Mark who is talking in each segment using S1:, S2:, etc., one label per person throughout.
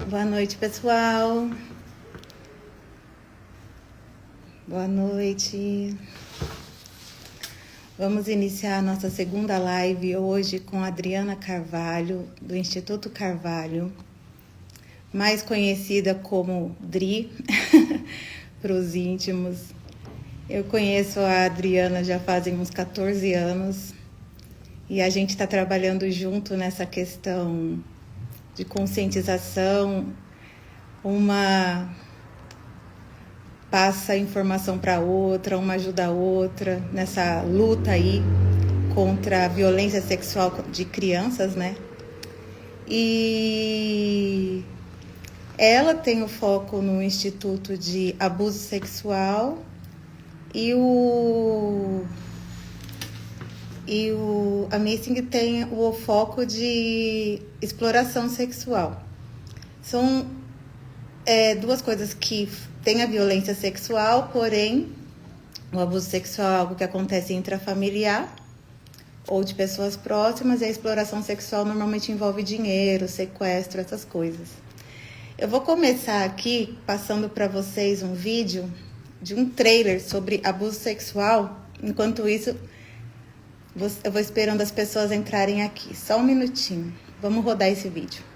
S1: Boa noite, pessoal. Boa noite. Vamos iniciar a nossa segunda live hoje com a Adriana Carvalho, do Instituto Carvalho, mais conhecida como Dri, para os íntimos. Eu conheço a Adriana já fazem uns 14 anos e a gente está trabalhando junto nessa questão de conscientização. Uma passa informação para outra, uma ajuda a outra nessa luta aí contra a violência sexual de crianças, né? E ela tem o foco no Instituto de Abuso Sexual e a Missing tem o foco de exploração sexual. São duas coisas que tem a violência sexual, porém o abuso sexual é algo que acontece intrafamiliar ou de pessoas próximas, e a exploração sexual normalmente envolve dinheiro, sequestro, essas coisas. Eu vou começar aqui passando para vocês um vídeo de um trailer sobre abuso sexual. Enquanto isso, eu vou esperando as pessoas entrarem aqui. Só um minutinho. Vamos rodar esse vídeo.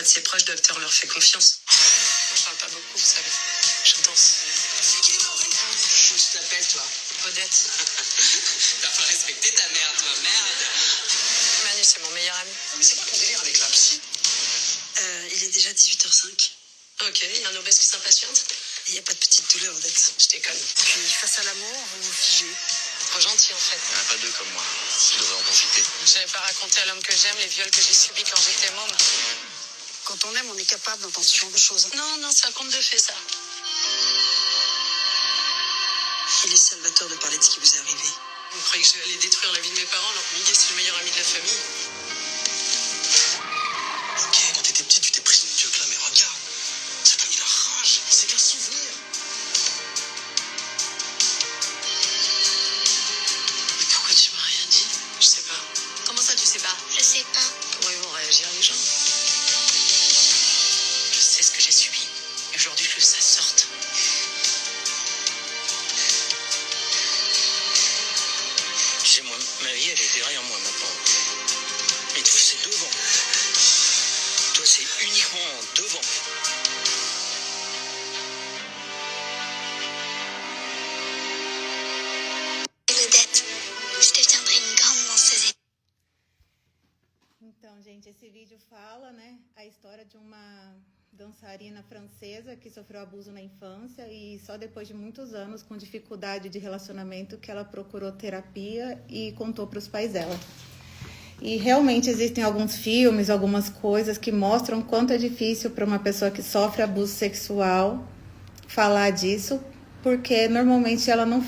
S2: Ses proches doivent leur faire confiance. Moi, je parle pas beaucoup, vous savez. Je danse. Comment tu t'appelles, toi? Odette. T'as pas respecté ta mère, toi, merde. Manu, c'est mon meilleur ami. Mais c'est quoi ton délire avec la psy? Il est déjà 18h05. Ok, il y a un obèse qui s'impatiente. Il n'y a pas de petite douleur, Odette. Je déconne. Puis, face à l'amour, vous vous figez. Trop gentil, en fait. Il n'y en a pas deux comme moi. Je devrais en profiter. J'avais pas raconté à l'homme que j'aime les viols que j'ai subis quand j'étais môme. Quand on aime, on est capable d'entendre ce genre de choses. Non, c'est un conte de fées, ça. Il est salvateur de parler de ce qui vous est arrivé. Vous croyez que je vais aller détruire la vie de mes parents alors que Miguel, c'est le meilleur ami de la famille? Ok, quand t'étais petite, tu t'es prise une tueuse là, mais regarde. Ça t'a mis la rage. C'est qu'un souvenir. Mais pourquoi tu m'as rien dit? Je sais pas. Comment ça, tu sais pas?
S3: Je sais pas.
S2: Comment ils vont réagir, les gens? C'est ce que j'ai subi. Et aujourd'hui, je veux que ça sorte. Tu sais, moi, ma vie, elle est derrière moi maintenant. Et toi, c'est devant. Toi, c'est uniquement devant.
S3: Odette, je deviendrai une grande danseuse.
S1: Então, gente, esse vídeo fala, né, a história de uma dançarina francesa que sofreu abuso na infância e só depois de muitos anos, com dificuldade de relacionamento, que ela procurou terapia e contou para os pais dela. E realmente existem alguns filmes, algumas coisas que mostram quanto é difícil para uma pessoa que sofre abuso sexual falar disso, porque normalmente ela não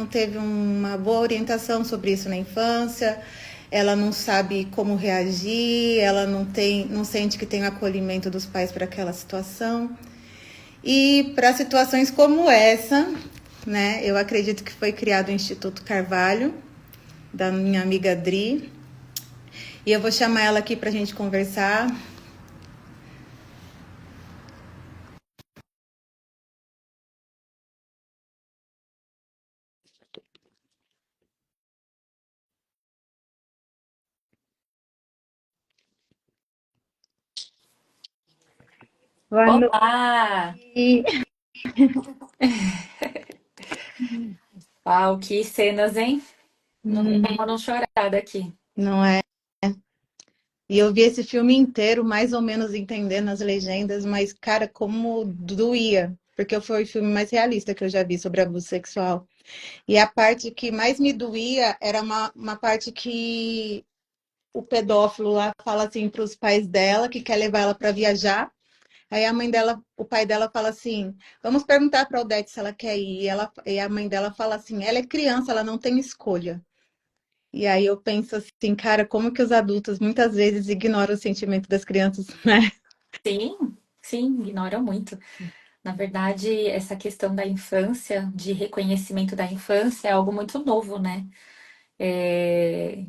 S1: teve uma boa orientação sobre isso na infância. Ela não sabe como reagir, ela não sente que tem o acolhimento dos pais para aquela situação. E para situações como essa, né, eu acredito que foi criado o Instituto Carvalho, da minha amiga Dri. E eu vou chamar ela aqui para a gente conversar. Boa
S4: Olá!
S1: noite.
S4: Uau, que cenas, hein? Não tem como não chorar daqui.
S1: Não é? E eu vi esse filme inteiro, mais ou menos entendendo as legendas, mas, cara, como doía. Porque foi o filme mais realista que eu já vi sobre abuso sexual. E a parte que mais me doía era uma parte que o pedófilo lá fala assim para os pais dela que quer levar ela para viajar. Aí a mãe dela, o pai dela fala assim: vamos perguntar para a Odete se ela quer ir. E a mãe dela fala assim: ela é criança, ela não tem escolha. E aí eu penso assim, cara, como que os adultos muitas vezes ignoram o sentimento das crianças, né?
S4: Sim, sim, ignora muito. Na verdade, essa questão da infância, de reconhecimento da infância, é algo muito novo, né? É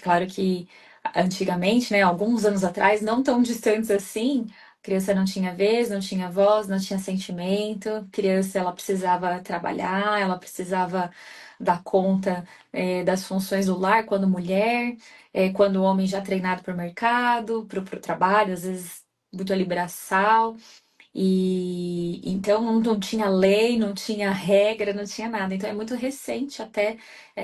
S4: claro que antigamente, né, alguns anos atrás, não tão distantes assim, a criança não tinha vez, não tinha voz, não tinha sentimento. A criança, ela precisava trabalhar, ela precisava dar conta, das funções do lar quando mulher, quando o homem já treinado para o mercado, para o trabalho, às vezes muito ali braçal. E então não tinha lei, não tinha regra, não tinha nada. Então é muito recente até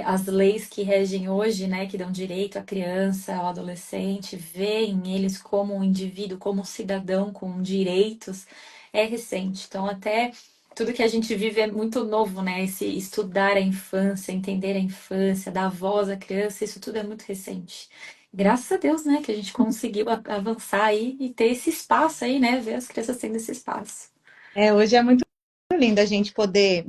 S4: as leis que regem hoje, né, que dão direito à criança, ao adolescente, veem eles como um indivíduo, como um cidadão com direitos, é recente. Então até tudo que a gente vive é muito novo, né? Esse estudar a infância, entender a infância, dar voz à criança, isso tudo é muito recente. Graças a Deus, né, que a gente conseguiu avançar aí e ter esse espaço aí, né, ver as crianças tendo esse espaço.
S1: Hoje é muito lindo a gente poder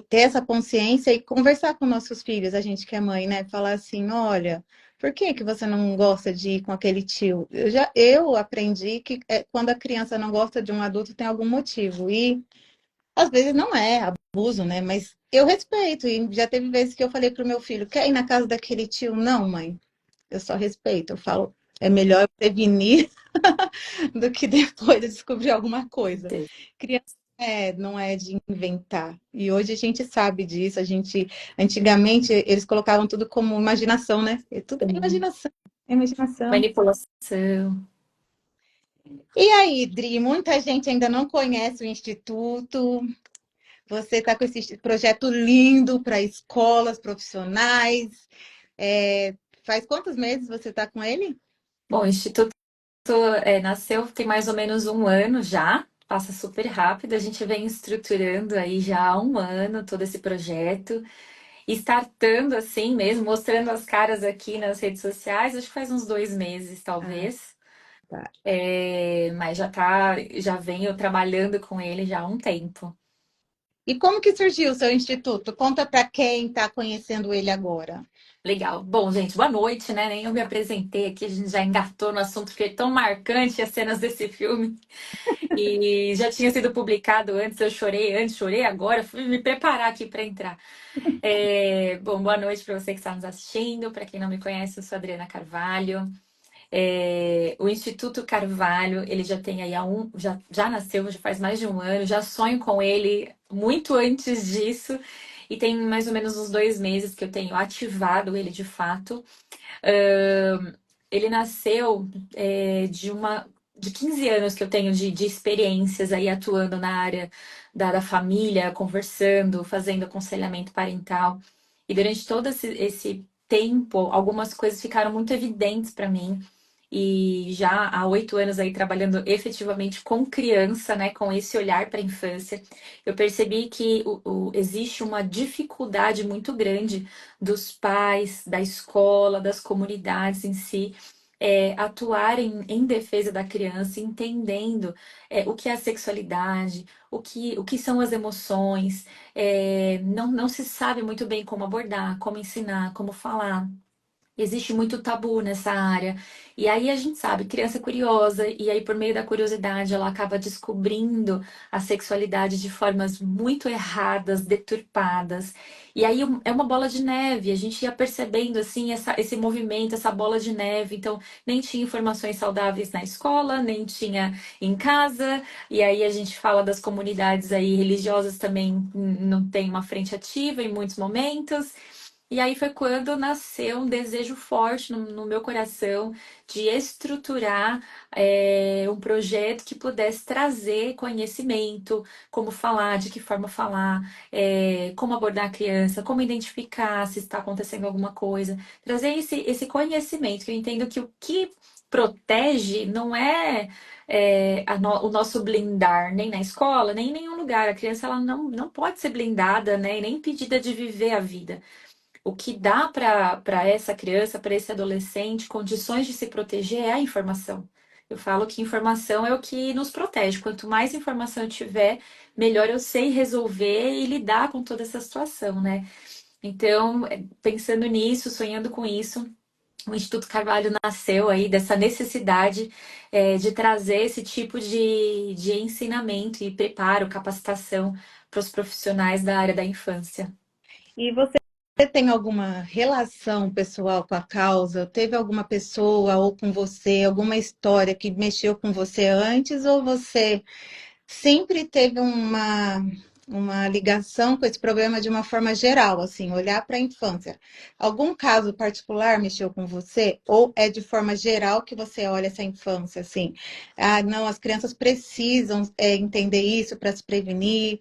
S1: ter essa consciência e conversar com nossos filhos, a gente que é mãe, né? Falar assim, olha, por que que você não gosta de ir com aquele tio? Eu aprendi que quando a criança não gosta de um adulto tem algum motivo e às vezes não é abuso, né? Mas eu respeito e já teve vezes que eu falei pro meu filho, quer ir na casa daquele tio? Não, mãe. Eu só respeito. Eu falo, é melhor eu prevenir do que depois eu descobrir alguma coisa. Criança não é de inventar. E hoje a gente sabe disso. Antigamente, eles colocavam tudo como imaginação, né? Tudo é imaginação. É imaginação.
S4: Manipulação.
S1: E aí, Dri, muita gente ainda não conhece o Instituto. Você está com esse projeto lindo para escolas profissionais. Faz quantos meses você está com ele?
S4: Bom, o Instituto nasceu tem mais ou menos um ano já, passa super rápido. A gente vem estruturando aí já há um ano todo esse projeto, startando assim mesmo, mostrando as caras aqui nas redes sociais, acho que faz uns 2 meses,
S1: Ah,
S4: talvez.
S1: tá.
S4: Mas já venho trabalhando com ele já há um tempo.
S1: E como que surgiu o seu instituto? Conta para quem está conhecendo ele agora.
S4: Legal. Bom, gente, boa noite, né? Nem eu me apresentei aqui, a gente já engatou no assunto, porque é tão marcante as cenas desse filme. E já tinha sido publicado antes, eu chorei antes, chorei agora, fui me preparar aqui para entrar. Bom, boa noite para você que está nos assistindo. Para quem não me conhece, eu sou Adriana Carvalho. O Instituto Carvalho, ele já tem aí já nasceu, já faz mais de um ano, já sonho com ele muito antes disso. E tem mais ou menos uns 2 meses que eu tenho ativado ele de fato. Ele nasceu de 15 anos que eu tenho de experiências aí atuando na área da família, conversando, fazendo aconselhamento parental. E durante todo esse tempo, algumas coisas ficaram muito evidentes para mim. E já há 8 anos aí trabalhando efetivamente com criança, né, com esse olhar para a infância, eu percebi que existe uma dificuldade muito grande dos pais, da escola, das comunidades em si, atuarem em defesa da criança, entendendo o que é a sexualidade, o que são as emoções, não se sabe muito bem como abordar, como ensinar, como falar. Existe muito tabu nessa área. E aí a gente sabe, criança é curiosa, e aí por meio da curiosidade ela acaba descobrindo a sexualidade de formas muito erradas, deturpadas. E aí é uma bola de neve, a gente ia percebendo assim esse movimento, essa bola de neve. Então, nem tinha informações saudáveis na escola, nem tinha em casa. E aí a gente fala das comunidades aí religiosas também não tem uma frente ativa em muitos momentos. E aí foi quando nasceu um desejo forte no meu coração de estruturar um projeto que pudesse trazer conhecimento, como falar, de que forma falar, como abordar a criança, como identificar se está acontecendo alguma coisa. Trazer esse conhecimento, que eu entendo que o que protege não o nosso blindar, nem na escola, nem em nenhum lugar. A criança ela não pode ser blindada, né, e nem impedida de viver a vida. o que dá para essa criança, para esse adolescente, condições de se proteger é a informação. Eu falo que informação é o que nos protege. Quanto mais informação eu tiver, melhor eu sei resolver e lidar com toda essa situação, né? Então, pensando nisso, sonhando com isso, o Instituto Carvalho nasceu aí dessa necessidade de trazer esse tipo de ensinamento e preparo, capacitação para os profissionais da área da infância.
S1: E você tem alguma relação pessoal com a causa? Teve alguma pessoa ou com você, alguma história que mexeu com você antes, ou você sempre teve uma ligação com esse problema de uma forma geral, assim, olhar para a infância? Algum caso particular mexeu com você? Ou é de forma geral que você olha essa infância, assim? Ah, não, as crianças precisam entender isso para se prevenir.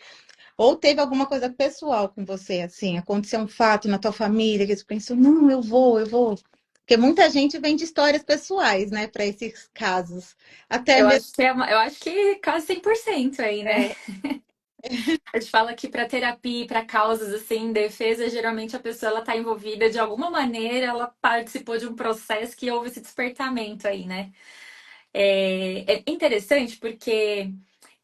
S1: Ou teve alguma coisa pessoal com você, assim, aconteceu um fato na tua família que você pensou, não, eu vou. Porque muita gente vem de histórias pessoais, né, para esses casos. Até mesmo.
S4: Eu acho que quase 100% aí, né?
S1: É,
S4: A gente fala que para terapia, para causas assim, defesa, geralmente a pessoa ela tá envolvida de alguma maneira, ela participou de um processo que houve esse despertamento aí, né? É interessante porque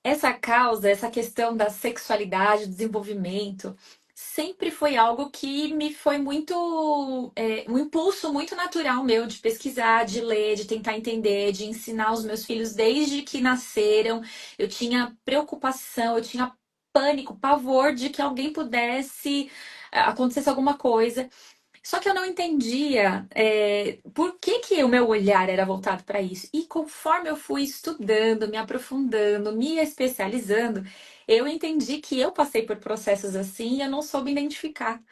S4: essa causa, essa questão da sexualidade, do desenvolvimento, sempre foi algo que me foi muito, um impulso muito natural meu de pesquisar, de ler, de tentar entender, de ensinar os meus filhos desde que nasceram. Eu tinha preocupação, eu tinha pânico, pavor de que alguém pudesse acontecesse alguma coisa. Só que eu não entendia por que que o meu olhar era voltado para isso. E conforme eu fui estudando, me aprofundando, me especializando, eu entendi que eu passei por processos assim e eu não soube identificar,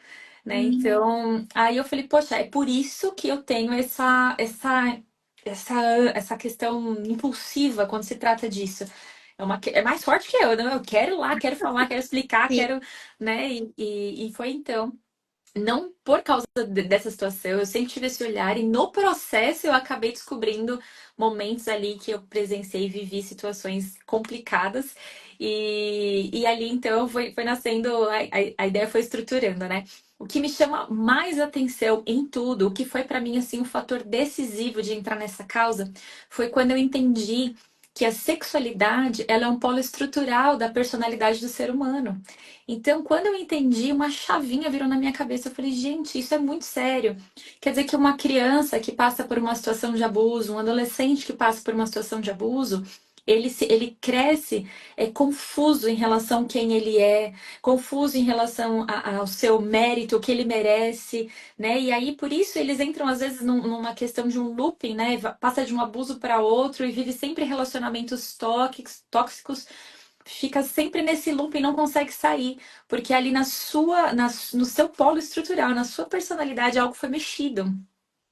S4: né? Então, aí eu falei, poxa, é por isso que eu tenho essa, essa questão impulsiva quando se trata disso. É mais forte que eu, né? Eu quero ir lá, quero falar, quero explicar,
S1: sim,
S4: quero, né? E foi então não por causa dessa situação, eu sempre tive esse olhar e no processo eu acabei descobrindo momentos ali que eu presenciei e vivi situações complicadas e ali então foi nascendo, a ideia foi estruturando, né? O que me chama mais atenção em tudo, o que foi para mim assim um fator decisivo de entrar nessa causa, foi quando eu entendi que a sexualidade ela é um polo estrutural da personalidade do ser humano. Então, quando eu entendi, uma chavinha virou na minha cabeça. Eu falei, gente, isso é muito sério. Quer dizer que uma criança que passa por uma situação de abuso, um adolescente que passa por uma situação de abuso, ele cresce confuso em relação a quem ele é, confuso em relação ao seu mérito, o que ele merece, né? E aí, por isso, eles entram, às vezes, numa questão de um looping, né? Passa de um abuso para outro e vive sempre relacionamentos tóxicos, fica sempre nesse loop e não consegue sair, porque ali no seu polo estrutural, na sua personalidade, algo foi mexido.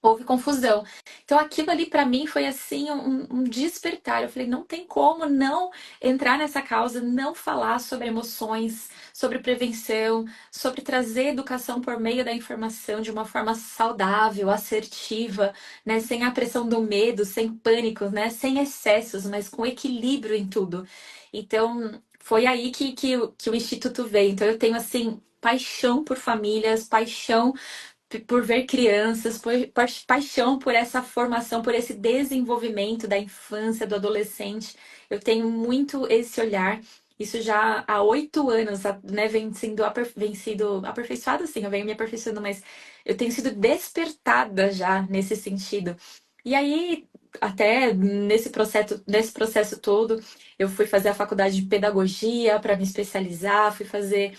S4: Houve confusão. Então, aquilo ali para mim foi assim um despertar. Eu falei, não tem como não entrar nessa causa, não falar sobre emoções, sobre prevenção, sobre trazer educação por meio da informação de uma forma saudável, assertiva, né? Sem a pressão do medo, sem pânico, né? Sem excessos, mas com equilíbrio em tudo. Então, foi aí que o Instituto veio. Então, eu tenho assim paixão por famílias, paixão por ver crianças, por paixão por essa formação, por esse desenvolvimento da infância, do adolescente. Eu tenho muito esse olhar. Isso já há 8 anos, né, vem sido aperfeiçoado, sim, eu venho me aperfeiçoando, mas eu tenho sido despertada já nesse sentido. E aí, até nesse processo todo, eu fui fazer a faculdade de pedagogia para me especializar, fui fazer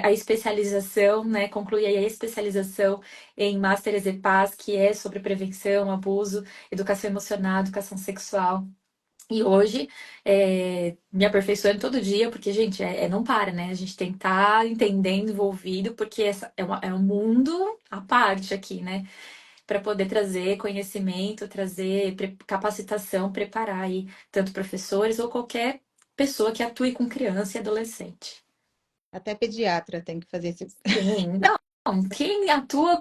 S4: a especialização, né? Concluí aí a especialização em Master EZPAS, que é sobre prevenção, abuso, educação emocional, educação sexual. E hoje, me aperfeiçoando todo dia, porque, gente, não para, né? A gente tem que estar entendendo, envolvido, porque essa é um mundo à parte aqui, né? Para poder trazer conhecimento, trazer capacitação, preparar aí tanto professores ou qualquer pessoa que atue com criança e adolescente.
S1: até pediatra tem que fazer esse.
S4: Sim, quem atua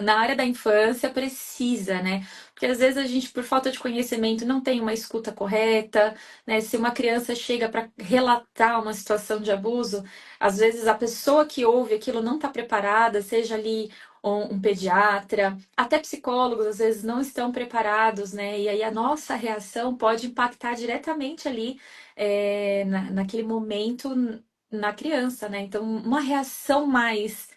S4: na área da infância precisa, né? Porque às vezes a gente, por falta de conhecimento, não tem uma escuta correta, né? Se uma criança chega para relatar uma situação de abuso, às vezes a pessoa que ouve aquilo não está preparada, seja ali um pediatra, até psicólogos às vezes não estão preparados, né? E aí a nossa reação pode impactar diretamente ali, naquele momento na criança, né? Então, uma reação mais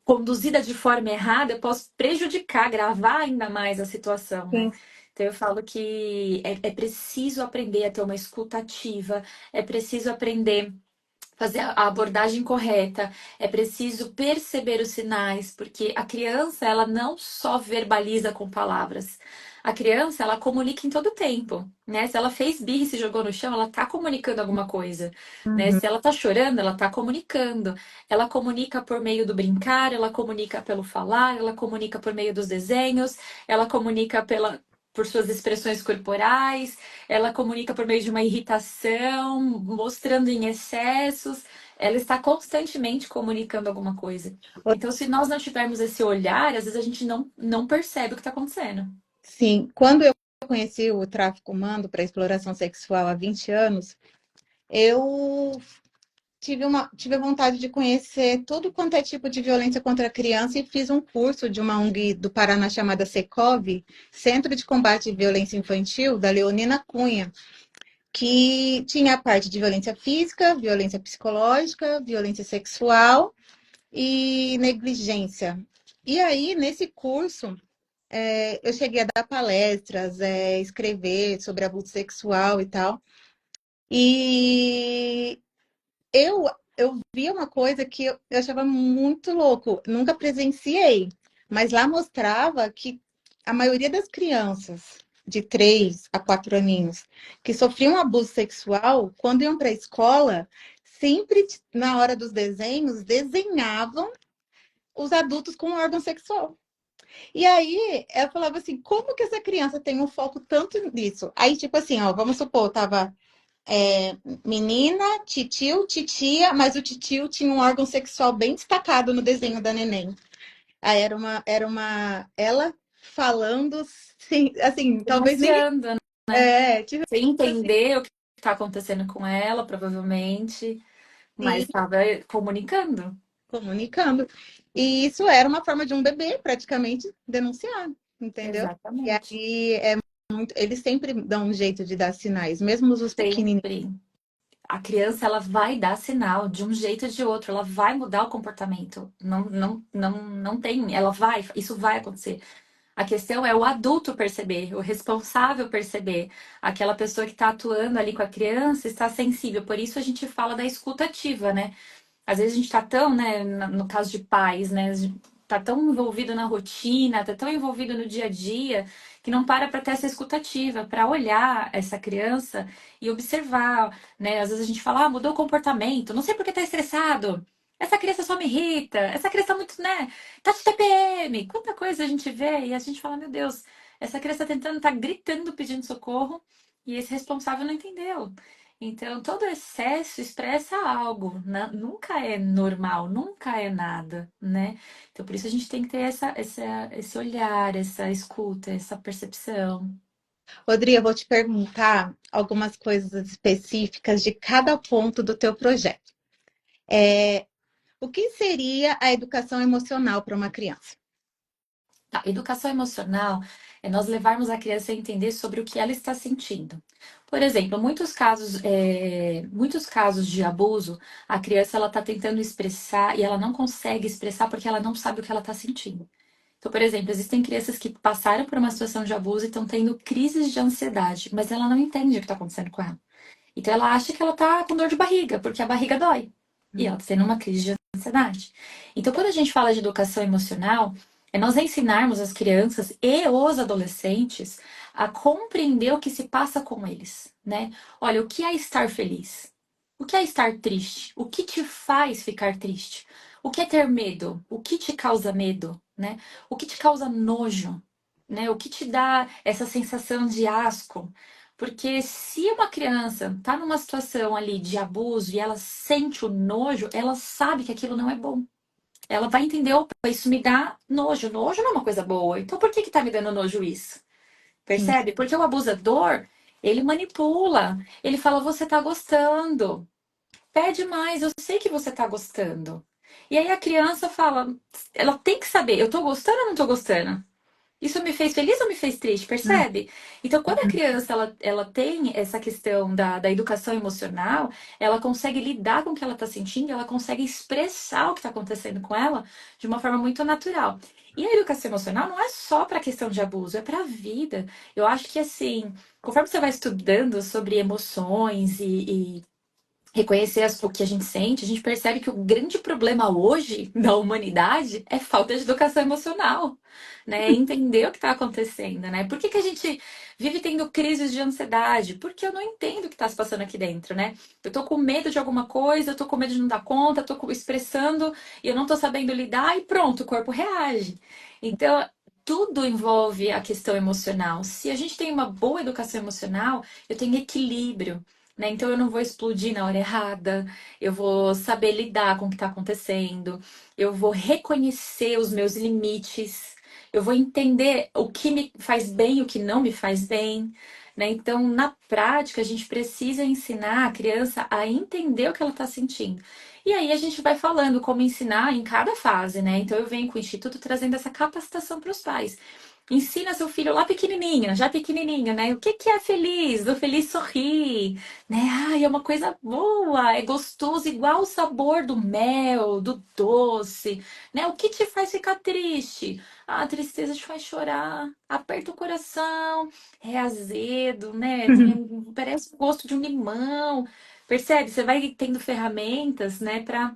S4: conduzida de forma errada, eu posso prejudicar, agravar ainda mais a situação, né?
S1: Sim.
S4: Então eu falo que é preciso aprender a ter uma escuta ativa, é preciso aprender a fazer a abordagem correta, é preciso perceber os sinais, porque a criança, ela não só verbaliza com palavras. A criança, ela comunica em todo tempo, né? Se ela fez birra e se jogou no chão, ela tá comunicando alguma coisa, né?
S1: Uhum.
S4: Se ela tá chorando, ela tá comunicando. Ela comunica por meio do brincar, ela comunica pelo falar, ela comunica por meio dos desenhos, ela comunica por suas expressões corporais, ela comunica por meio de uma irritação, mostrando em excessos, ela está constantemente comunicando alguma coisa. Então, se nós não tivermos esse olhar, às vezes a gente não percebe o que está acontecendo.
S1: Sim, quando eu conheci o tráfico humano para exploração sexual há 20 anos, eu tive vontade de conhecer tudo quanto é tipo de violência contra a criança e fiz um curso de uma ONG do Paraná chamada Secov, Centro de Combate à Violência Infantil, da Leonina Cunha, que tinha a parte de violência física, violência psicológica, violência sexual e negligência. E aí, nesse curso, eu cheguei a dar palestras, escrever sobre abuso sexual e tal. E eu vi uma coisa que eu achava muito louco. Nunca presenciei, mas lá mostrava que a maioria das crianças de 3 a 4 aninhos que sofriam abuso sexual, quando iam para a escola, sempre na hora dos desenhos, desenhavam os adultos com órgão sexual. E aí, eu falava assim, como que essa criança tem um foco tanto nisso? Aí, tipo assim, ó, vamos supor, tava menina, titio, titia, mas o titio tinha um órgão sexual bem destacado no desenho da neném. Aí ela falando, assim, talvez nem,
S4: Denunciando, né?
S1: tipo
S4: Sem
S1: assim,
S4: entender o que está acontecendo com ela, provavelmente, mas
S1: sim,
S4: estava comunicando.
S1: comunicando. E isso era uma forma de um bebê, praticamente, denunciar, entendeu? E
S4: Exatamente.
S1: aí, eles sempre dão um jeito de dar sinais, mesmo os pequenininhos.
S4: Sempre. A criança, ela vai dar sinal de um jeito ou de outro, ela vai mudar o comportamento. Não tem, ela vai, isso vai acontecer. A questão é o adulto perceber, o responsável perceber. Aquela pessoa que está atuando ali com a criança está sensível. Por isso a gente fala da escuta ativa, né? Às vezes a gente tá tão, né, no caso de pais, né, tá tão envolvido na rotina, tá tão envolvido no dia a dia, que não para ter essa escutativa, para olhar essa criança e observar, né? Às vezes a gente fala, ah, mudou o comportamento, não sei por que tá estressado. Essa criança só me irrita, essa criança tá muito, né, tá de TPM. Quanta coisa a gente vê e a gente fala, meu Deus, essa criança tá tentando, tá gritando, pedindo socorro, e esse responsável não entendeu. Então, todo excesso expressa algo, nunca é normal, nunca é nada, né? Então, por isso a gente tem que ter esse olhar, essa escuta, essa percepção.
S1: Rodrigo, eu vou te perguntar algumas coisas específicas de cada ponto do teu projeto. O que seria a educação emocional para uma criança?
S4: Tá, educação emocional é nós levarmos a criança a entender sobre o que ela está sentindo. Por exemplo, muitos casos de abuso, a criança ela está tentando expressar e ela não consegue expressar porque ela não sabe o que ela está sentindo. Então, por exemplo, existem crianças que passaram por uma situação de abuso e estão tendo crises de ansiedade, mas ela não entende o que está acontecendo com ela. Então, ela acha que ela está com dor de barriga, porque a barriga dói. E ela está tendo uma crise de ansiedade. Então, quando a gente fala de educação emocional, é nós ensinarmos as crianças e os adolescentes a compreender o que se passa com eles, né? Olha, o que é estar feliz? O que é estar triste? O que te faz ficar triste? O que é ter medo? O que te causa medo, né? O que te causa nojo, né? O que te dá essa sensação de asco? Porque se uma criança está numa situação ali de abuso e ela sente o nojo, ela sabe que aquilo não é bom. ela vai entender, opa, isso me dá nojo. Nojo não é uma coisa boa. Então por que que tá me dando nojo isso?
S1: Sim.
S4: Percebe? Porque o abusador, ele manipula. Ele fala, você tá gostando. Pede mais, eu sei que você tá gostando. E aí a criança fala, ela tem que saber, eu tô gostando ou não tô gostando? Isso me fez feliz ou me fez triste, percebe? Então, quando a criança ela tem essa questão da educação emocional, ela consegue lidar com o que ela está sentindo, ela consegue expressar o que está acontecendo com ela de uma forma muito natural. E a educação emocional não é só para a questão de abuso, é para a vida. Eu acho que, assim, conforme você vai estudando sobre emoções e reconhecer o que a gente sente, a gente percebe que o grande problema hoje da humanidade é falta de educação emocional, né? Entender o que está acontecendo, né? Por que que a gente vive tendo crises de ansiedade? Porque eu não entendo o que está se passando aqui dentro, né? Eu tô com medo de alguma coisa, eu tô com medo de não dar conta, expressando e eu não tô sabendo lidar e pronto, o corpo reage. Então, tudo envolve a questão emocional. Se a gente tem uma boa educação emocional, eu tenho equilíbrio, né? Então eu não vou explodir na hora errada, eu vou saber lidar com o que está acontecendo, eu vou reconhecer os meus limites, eu vou entender o que me faz bem e o que não me faz bem, né? Então, na prática, a gente precisa ensinar a criança a entender o que ela está sentindo. E aí a gente vai falando como ensinar em cada fase, né? Então eu venho com o Instituto trazendo essa capacitação para os pais. Ensina seu filho lá pequenininho, já pequenininho, né? O que que é feliz? Do feliz sorrir, né? Ai, é uma coisa boa, é gostoso, igual o sabor do mel, do doce, né? O que te faz ficar triste? Ah, a tristeza te faz chorar, aperta o coração, é azedo, né? Parece o gosto de um limão. Percebe? Você vai tendo ferramentas, né, para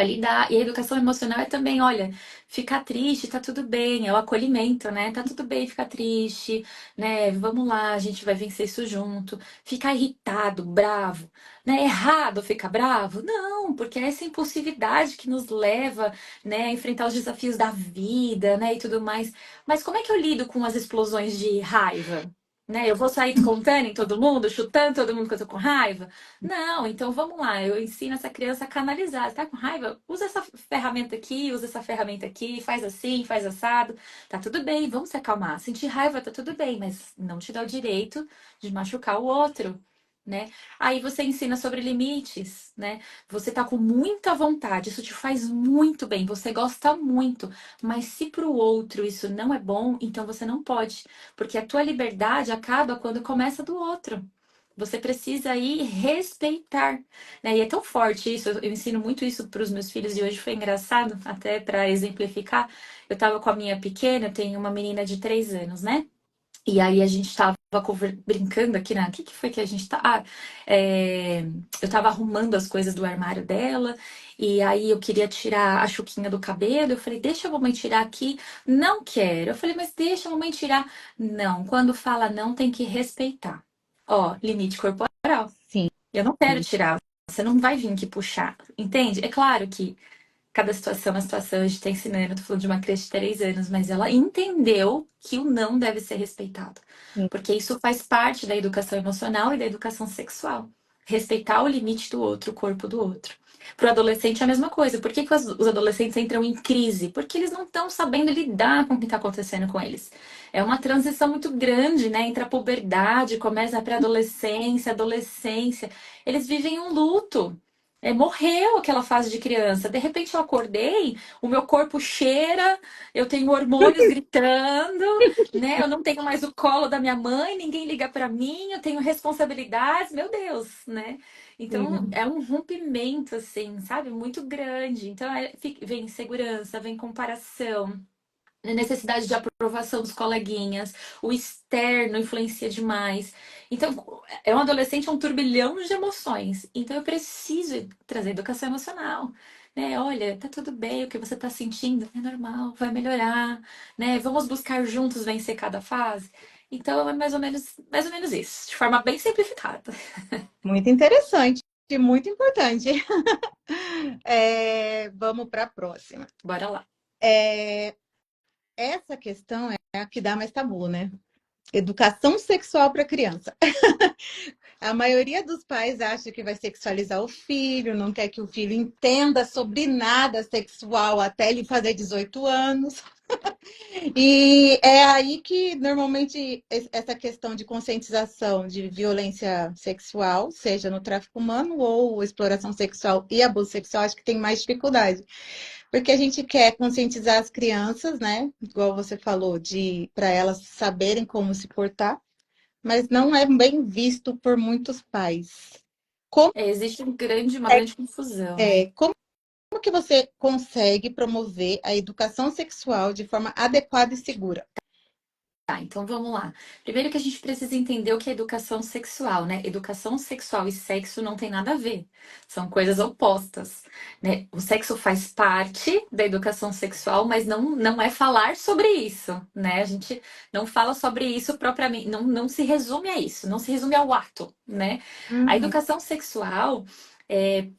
S4: lidar. E a educação emocional é também, olha, ficar triste, tá tudo bem, é o acolhimento, né? Tá tudo bem ficar triste, né? Vamos lá, a gente vai vencer isso junto. Ficar irritado, bravo, né? Errado ficar bravo? Não, porque é essa impulsividade que nos leva, né, a enfrentar os desafios da vida, né, e tudo mais. Mas como é que eu lido com as explosões de raiva? Né, eu vou sair contando em todo mundo, chutando todo mundo que eu tô com raiva? Não, então vamos lá, eu ensino essa criança a canalizar. Tá com raiva? Usa essa ferramenta aqui, usa essa ferramenta aqui, faz assim, faz assado. Tá tudo bem, vamos se acalmar. Sentir raiva tá tudo bem, mas não te dá o direito de machucar o outro, né? Aí você ensina sobre limites, né? Você tá com muita vontade, isso te faz muito bem, você gosta muito, mas se pro outro isso não é bom, então você não pode, porque a tua liberdade acaba quando começa do outro. Você precisa aí respeitar, né? E é tão forte isso, eu ensino muito isso para os meus filhos e hoje foi engraçado, até para exemplificar. Eu estava com a minha pequena, eu tenho uma menina de 3 anos, né? E aí a gente estava brincando aqui, né? O que que foi que a gente tá? Eu estava arrumando as coisas do armário dela, e aí eu queria tirar a chuquinha do cabelo. Eu falei, deixa a mamãe tirar aqui. Não quero. Eu falei, mas deixa a mamãe tirar. Não, quando fala não, tem que respeitar. Ó, limite corporal.
S1: Sim.
S4: Eu não quero tirar. Você não vai vir aqui puxar. Entende? É claro que cada situação é uma situação, a gente tá ensinando, eu tô falando de uma criança de 3 anos, mas ela entendeu que o não deve ser respeitado. Porque isso faz parte da educação emocional e da educação sexual. Respeitar o limite do outro, o corpo do outro. Para o adolescente é a mesma coisa. Por que que os adolescentes entram em crise? Porque eles não estão sabendo lidar com o que está acontecendo com eles. É uma transição muito grande, né? Entre a puberdade, começa a pré-adolescência, adolescência. Eles vivem um luto. Morreu aquela fase de criança. De repente eu acordei, o meu corpo cheira, eu tenho hormônios gritando, né? Eu não tenho mais o colo da minha mãe, ninguém liga para mim, eu tenho responsabilidades, meu Deus, né? Então
S1: Sim.
S4: é um rompimento, assim, sabe? Muito grande. Então vem insegurança, vem comparação, necessidade de aprovação dos coleguinhas, o externo influencia demais. Então, é um adolescente, é um turbilhão de emoções. Então, eu preciso trazer educação emocional. Né? Olha, tá tudo bem, o que você tá sentindo é normal, vai melhorar, né? Vamos buscar juntos vencer cada fase. Então, é mais ou menos isso, de forma bem simplificada.
S1: Muito interessante e muito importante. Vamos para a próxima.
S4: Bora lá.
S1: Essa questão é a que dá mais tabu, né? Educação sexual para criança. A maioria dos pais acha que vai sexualizar o filho, não quer que o filho entenda sobre nada sexual até ele fazer 18 anos. E é aí que normalmente essa questão de conscientização de violência sexual, seja no tráfico humano ou exploração sexual e abuso sexual, acho que tem mais dificuldade. Porque a gente quer conscientizar as crianças, né? Igual você falou, de para elas saberem como se portar, mas não é bem visto por muitos pais. Como
S4: Existe uma grande confusão, né?
S1: como que você consegue promover a educação sexual de forma adequada e segura?
S4: Tá, então vamos lá. Primeiro que a gente precisa entender o que é educação sexual, né? Educação sexual e sexo não tem nada a ver. São coisas opostas, né? O sexo faz parte da educação sexual, mas não é falar sobre isso, né? A gente não fala sobre isso propriamente, não se resume a isso, não se resume ao ato, né? A
S1: Uhum.
S4: educação sexual,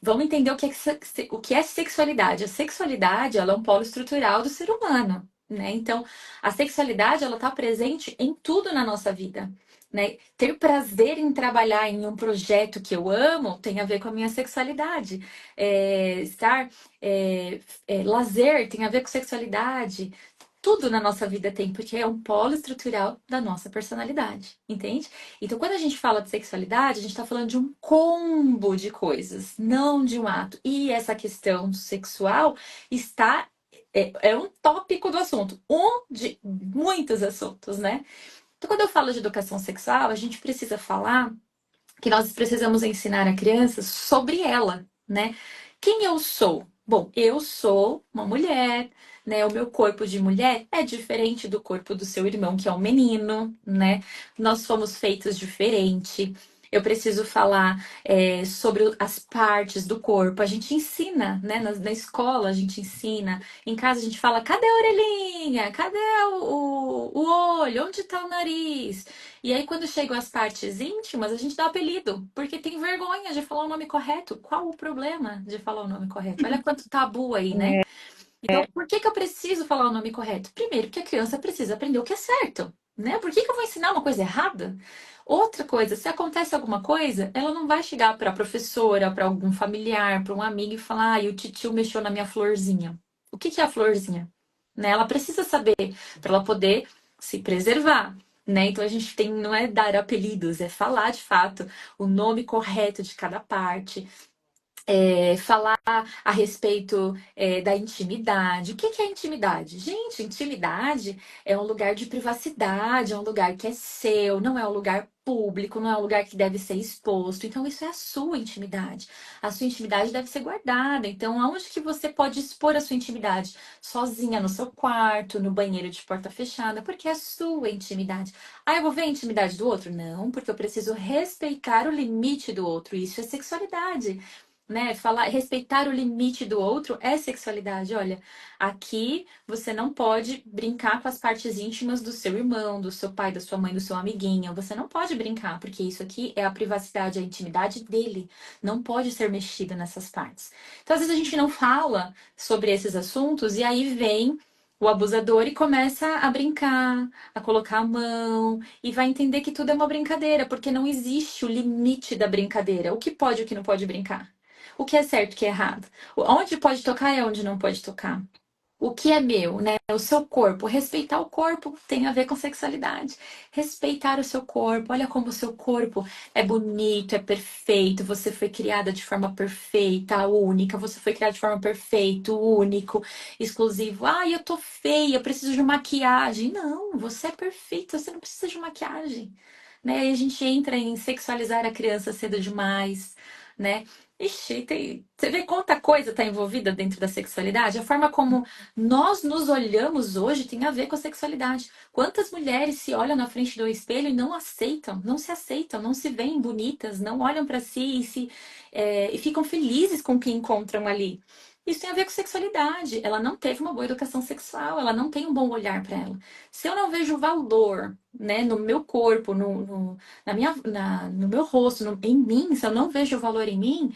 S4: vamos entender o que é sexualidade. A sexualidade, ela é um polo estrutural do ser humano, né? Então, a sexualidade, ela está presente em tudo na nossa vida, né? Ter prazer em trabalhar em um projeto que eu amo tem a ver com a minha sexualidade. Lazer tem a ver com sexualidade. Tudo na nossa vida tem, porque é um polo estrutural da nossa personalidade, entende? Então, quando a gente fala de sexualidade, a gente está falando de um combo de coisas, não de um ato. E essa questão sexual está é um tópico do assunto, um de muitos assuntos, né? Então, quando eu falo de educação sexual, a gente precisa falar que nós precisamos ensinar a criança sobre ela, né? Quem eu sou? Bom, eu sou uma mulher, né? O meu corpo de mulher é diferente do corpo do seu irmão, que é um menino, né? Nós fomos feitos diferente. Eu preciso falar sobre as partes do corpo. A gente ensina, né? Na escola a gente ensina. Em casa a gente fala: cadê a orelhinha? Cadê o olho? Onde está o nariz? E aí, quando chegam as partes íntimas, a gente dá apelido, porque tem vergonha de falar o nome correto. Qual o problema de falar o nome correto? Olha quanto tabu aí, né? Então, por que que eu preciso falar o nome correto? Primeiro, porque a criança precisa aprender o que é certo, né? Por que que eu vou ensinar uma coisa errada? Outra coisa, se acontece alguma coisa, ela não vai chegar para a professora, para algum familiar, para um amigo e falar: ah, o titio mexeu na minha florzinha. O que que é a florzinha? Né? Ela precisa saber para ela poder se preservar. Né? Então a gente tem, não é dar apelidos, é falar de fato o nome correto de cada parte, falar a respeito da intimidade. O que que é intimidade? Gente, intimidade é um lugar de privacidade, é um lugar que é seu, não é um lugar público, não é um lugar que deve ser exposto. Então, isso é a sua intimidade. A sua intimidade deve ser guardada. Então, aonde que você pode expor a sua intimidade? Sozinha no seu quarto, no banheiro de porta fechada, porque é a sua intimidade. Ah, eu vou ver a intimidade do outro? Não, porque eu preciso respeitar o limite do outro. Isso é sexualidade, né? Falar, respeitar o limite do outro é sexualidade. Olha, aqui você não pode brincar com as partes íntimas do seu irmão, do seu pai, da sua mãe, do seu amiguinho. Você não pode brincar, porque isso aqui é a privacidade, a intimidade dele. Não pode ser mexido nessas partes. Então, às vezes a gente não fala sobre esses assuntos e aí vem o abusador e começa a brincar, a colocar a mão e vai entender que tudo é uma brincadeira, porque não existe o limite da brincadeira. O que pode e o que não pode brincar. O que é certo, o que é errado. Onde pode tocar e onde não pode tocar. O que é meu, né? O seu corpo. Respeitar o corpo tem a ver com sexualidade. Respeitar o seu corpo. Olha como o seu corpo é bonito, é perfeito. Você foi criada de forma perfeita, única. Você foi criada de forma perfeita, único, exclusivo. Ah, eu tô feia, eu preciso de maquiagem. Não, você é perfeita, você não precisa de maquiagem. Né? Aí a gente entra em sexualizar a criança cedo demais, né? Ixi, você vê quanta coisa está envolvida dentro da sexualidade? A forma como nós nos olhamos hoje tem a ver com a sexualidade. Quantas mulheres se olham na frente do espelho e não aceitam, não se aceitam, não se veem bonitas, não olham para si e ficam felizes com o que encontram ali. Isso tem a ver com sexualidade. Ela não teve uma boa educação sexual, ela não tem um bom olhar para ela. Se eu não vejo valor, né, no meu corpo, no meu rosto, em mim, se eu não vejo valor em mim,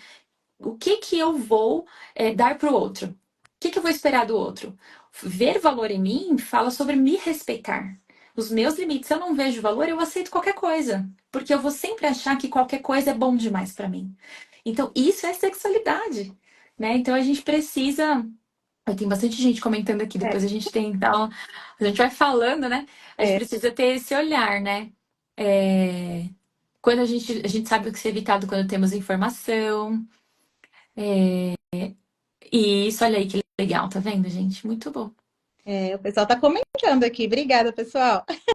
S4: o que que eu vou dar para o outro? O que que eu vou esperar do outro? Ver valor em mim fala sobre me respeitar. os meus limites. Se eu não vejo valor, eu aceito qualquer coisa, porque eu vou sempre achar que qualquer coisa é bom demais pra mim. Então, isso é sexualidade, né? Então, a gente precisa. Tem bastante gente comentando aqui,
S1: É,
S4: depois a gente tem. Então, a gente vai falando, né? A gente
S1: é,
S4: precisa ter esse olhar, né? É, quando a gente sabe o que ser evitado quando temos informação. E isso, olha aí que legal, tá vendo, gente? Muito bom.
S1: o pessoal está comentando aqui. Obrigada, pessoal.